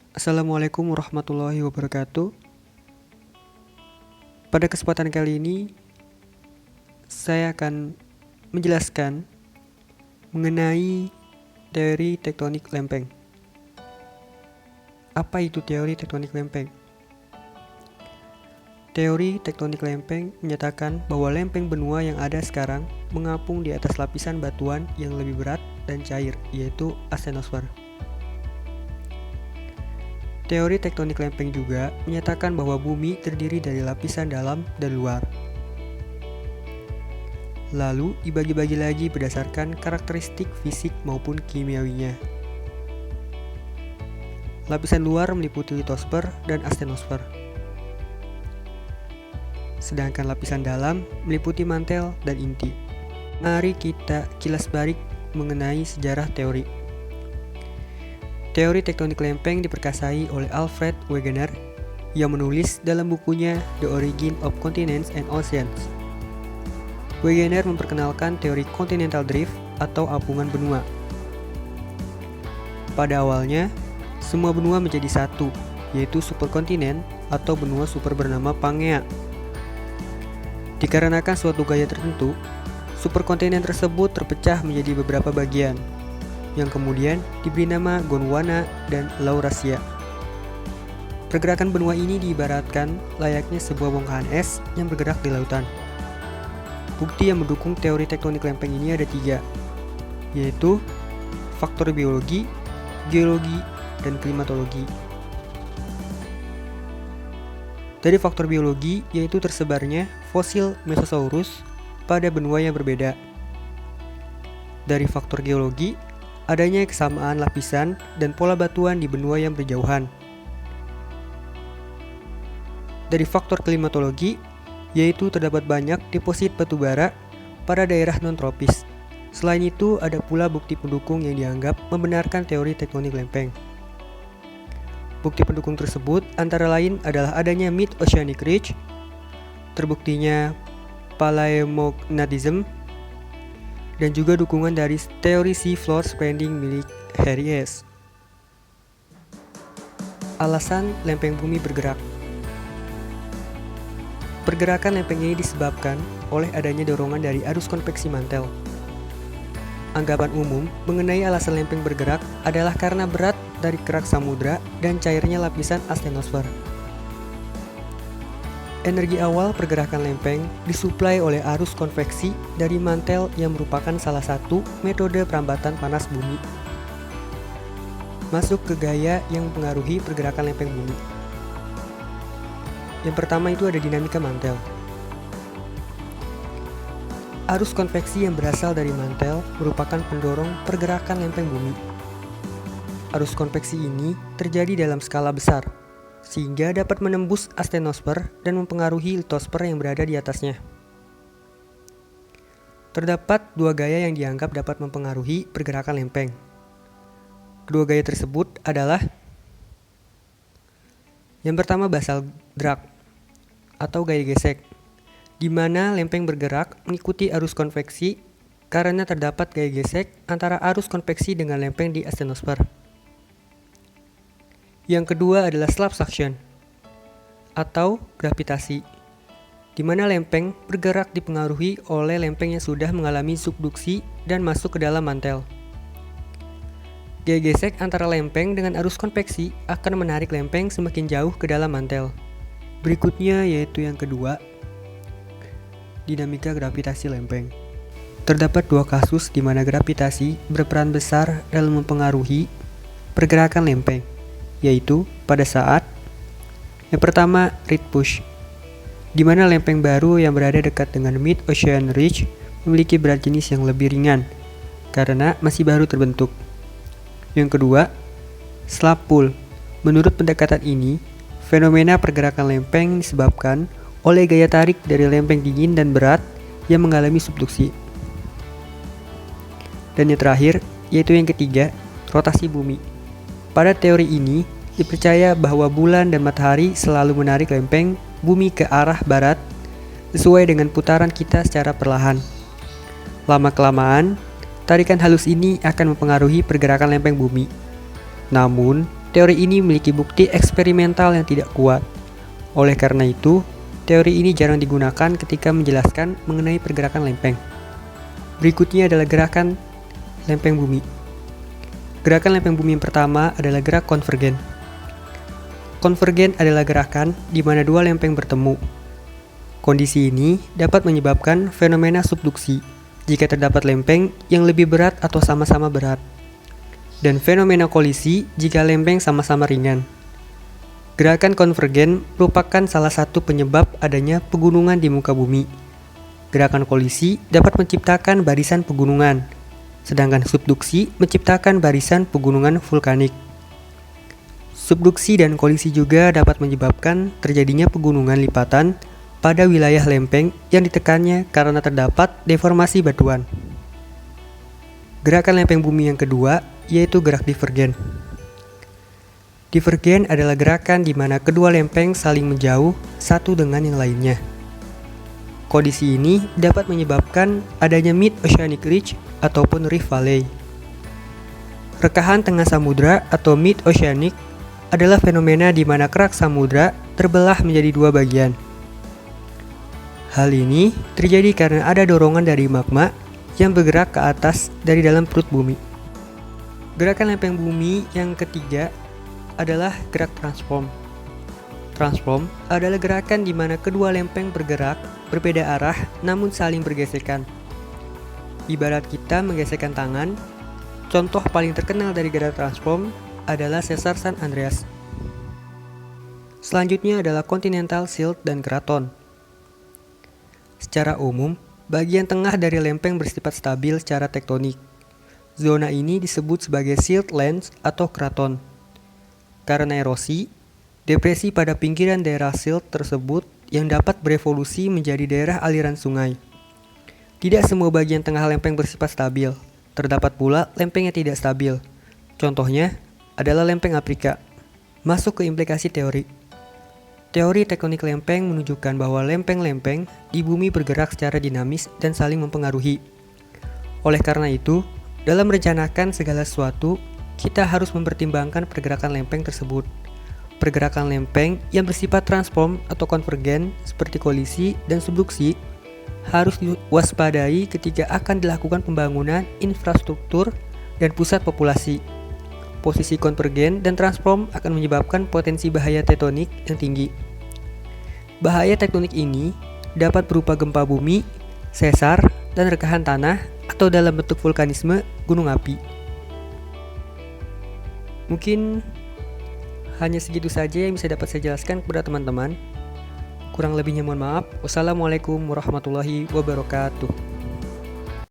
Assalamualaikum warahmatullahi wabarakatuh. Pada kesempatan kali ini, saya akan menjelaskan mengenai teori tektonik lempeng. Apa itu teori tektonik lempeng? Teori tektonik lempeng menyatakan bahwa lempeng benua yang ada sekarang mengapung di atas lapisan batuan yang lebih berat dan cair, yaitu astenosfer. Teori tektonik lempeng juga menyatakan bahwa bumi terdiri dari lapisan dalam dan luar. Lalu dibagi-bagi lagi berdasarkan karakteristik fisik maupun kimiawinya. Lapisan luar meliputi litosfer dan astenosfer. Sedangkan lapisan dalam meliputi mantel dan inti. Mari kita kilas balik mengenai sejarah teori. Teori tektonik lempeng diperkasai oleh Alfred Wegener yang menulis dalam bukunya The Origin of Continents and Oceans. Wegener memperkenalkan teori continental drift atau apungan benua. Pada awalnya, semua benua menjadi satu, yaitu superkontinen atau benua super bernama Pangea. Dikarenakan suatu gaya tertentu, superkontinen tersebut terpecah menjadi beberapa bagian, yang kemudian diberi nama Gondwana dan Laurasia. Pergerakan benua ini diibaratkan layaknya sebuah bongkahan es yang bergerak di lautan. Bukti yang mendukung teori tektonik lempeng ini ada 3, yaitu faktor biologi, geologi, dan klimatologi. Dari faktor biologi, yaitu tersebarnya fosil Mesosaurus pada benua yang berbeda. Dari faktor geologi, adanya kesamaan lapisan dan pola batuan di benua yang berjauhan. Dari faktor klimatologi, yaitu terdapat banyak deposit batu bara pada daerah non-tropis. Selain itu, ada pula bukti pendukung yang dianggap membenarkan teori tektonik lempeng. Bukti pendukung tersebut antara lain adalah adanya mid-oceanic ridge, terbuktinya paleomagnetism, dan juga dukungan dari teori sea floor spreading milik Harry S. Alasan lempeng bumi bergerak. Pergerakan lempeng ini disebabkan oleh adanya dorongan dari arus konveksi mantel. Anggapan umum mengenai alasan lempeng bergerak adalah karena berat dari kerak samudra dan cairnya lapisan astenosfer. Energi awal pergerakan lempeng disuplai oleh arus konveksi dari mantel yang merupakan salah satu metode perambatan panas bumi. Masuk ke gaya yang mempengaruhi pergerakan lempeng bumi. Yang pertama itu ada dinamika mantel. Arus konveksi yang berasal dari mantel merupakan pendorong pergerakan lempeng bumi. Arus konveksi ini terjadi dalam skala besar, sehingga dapat menembus astenosfer dan mempengaruhi litosfer yang berada di atasnya. Terdapat 2 gaya yang dianggap dapat mempengaruhi pergerakan lempeng. Kedua gaya tersebut adalah yang pertama basal drag atau gaya gesek, di mana lempeng bergerak mengikuti arus konveksi karena terdapat gaya gesek antara arus konveksi dengan lempeng di astenosfer. Yang kedua adalah slap suction atau gravitasi, di mana lempeng bergerak dipengaruhi oleh lempeng yang sudah mengalami subduksi dan masuk ke dalam mantel. Gaya gesek antara lempeng dengan arus konveksi akan menarik lempeng semakin jauh ke dalam mantel. Berikutnya yaitu yang kedua, dinamika gravitasi lempeng. Terdapat 2 kasus di mana gravitasi berperan besar dalam mempengaruhi pergerakan lempeng, yaitu pada saat yang pertama reed push, di mana lempeng baru yang berada dekat dengan mid-ocean ridge memiliki berat jenis yang lebih ringan karena masih baru terbentuk. Yang kedua, slap pull. Menurut pendekatan ini, fenomena pergerakan lempeng disebabkan oleh gaya tarik dari lempeng dingin dan berat yang mengalami subduksi. Dan yang terakhir, yaitu yang ketiga, rotasi bumi. Pada teori ini, dipercaya bahwa bulan dan matahari selalu menarik lempeng bumi ke arah barat sesuai dengan putaran kita secara perlahan. Lama-kelamaan, tarikan halus ini akan mempengaruhi pergerakan lempeng bumi. Namun, teori ini memiliki bukti eksperimental yang tidak kuat. Oleh karena itu, teori ini jarang digunakan ketika menjelaskan mengenai pergerakan lempeng. Berikutnya adalah gerakan lempeng bumi. Gerakan lempeng bumi yang pertama adalah gerak konvergen. Konvergen adalah gerakan di mana dua lempeng bertemu. Kondisi ini dapat menyebabkan fenomena subduksi jika terdapat lempeng yang lebih berat atau sama-sama berat, dan fenomena kolisi jika lempeng sama-sama ringan. Gerakan konvergen merupakan salah satu penyebab adanya pegunungan di muka bumi. Gerakan kolisi dapat menciptakan barisan pegunungan, sedangkan subduksi menciptakan barisan pegunungan vulkanik. Subduksi dan kolisi juga dapat menyebabkan terjadinya pegunungan lipatan pada wilayah lempeng yang ditekannya karena terdapat deformasi batuan. Gerakan lempeng bumi yang kedua yaitu gerak divergen. Divergen adalah gerakan di mana kedua lempeng saling menjauh satu dengan yang lainnya. Kondisi ini dapat menyebabkan adanya mid-oceanic ridge ataupun rift valley. Rekahan tengah samudra atau mid-oceanic adalah fenomena di mana kerak samudra terbelah menjadi dua bagian. Hal ini terjadi karena ada dorongan dari magma yang bergerak ke atas dari dalam perut bumi. Gerakan lempeng bumi yang ketiga adalah gerak transform. Transform adalah gerakan di mana kedua lempeng bergerak berbeda arah namun saling bergesekan. Ibarat kita menggesekkan tangan, contoh paling terkenal dari gerak transform adalah Sesar San Andreas. Selanjutnya adalah continental shield dan kraton. Secara umum, bagian tengah dari lempeng bersifat stabil secara tektonik. Zona ini disebut sebagai shield lines atau kraton. Karena erosi, depresi pada pinggiran daerah shield tersebut yang dapat berevolusi menjadi daerah aliran sungai. Tidak semua bagian tengah lempeng bersifat stabil. Terdapat pula lempeng yang tidak stabil. Contohnya adalah lempeng Afrika. Masuk ke implikasi teori. Teori tektonik lempeng menunjukkan bahwa lempeng-lempeng di bumi bergerak secara dinamis dan saling mempengaruhi. Oleh karena itu, dalam merencanakan segala sesuatu, kita harus mempertimbangkan pergerakan lempeng tersebut. Pergerakan lempeng yang bersifat transform atau konvergen seperti kolisi dan subduksi harus diwaspadai ketika akan dilakukan pembangunan infrastruktur dan pusat populasi. Posisi konvergen dan transform akan menyebabkan potensi bahaya tektonik yang tinggi. Bahaya tektonik ini dapat berupa gempa bumi, sesar, dan rekahan tanah atau dalam bentuk vulkanisme gunung api. Mungkin hanya segitu saja yang bisa dapat saya jelaskan kepada teman-teman. Kurang lebihnya mohon maaf. Wassalamualaikum warahmatullahi wabarakatuh.